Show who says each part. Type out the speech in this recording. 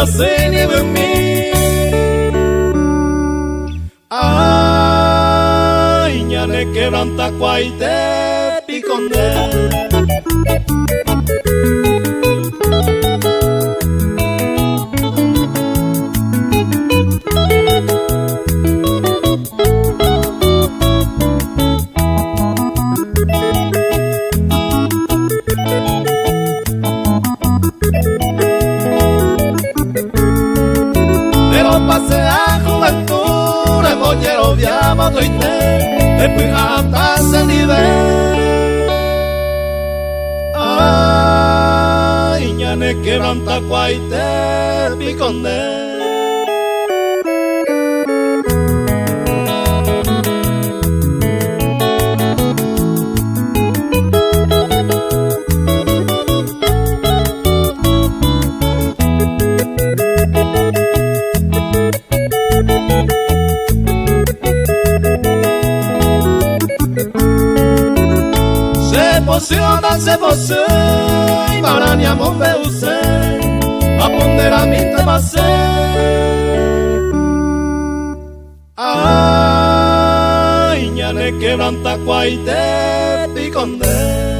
Speaker 1: se nieve en mí. Ay, ñane quebranta cuaite piconde. Pasé a juventud, el bollero viamo toite, después hasta ese nivel. Ay, ñane quebranta cuaite piconde. Se posee, y maraniamos me usé, a ponderar mi tema sé. Ay, ñane quebranta cuaite piconde.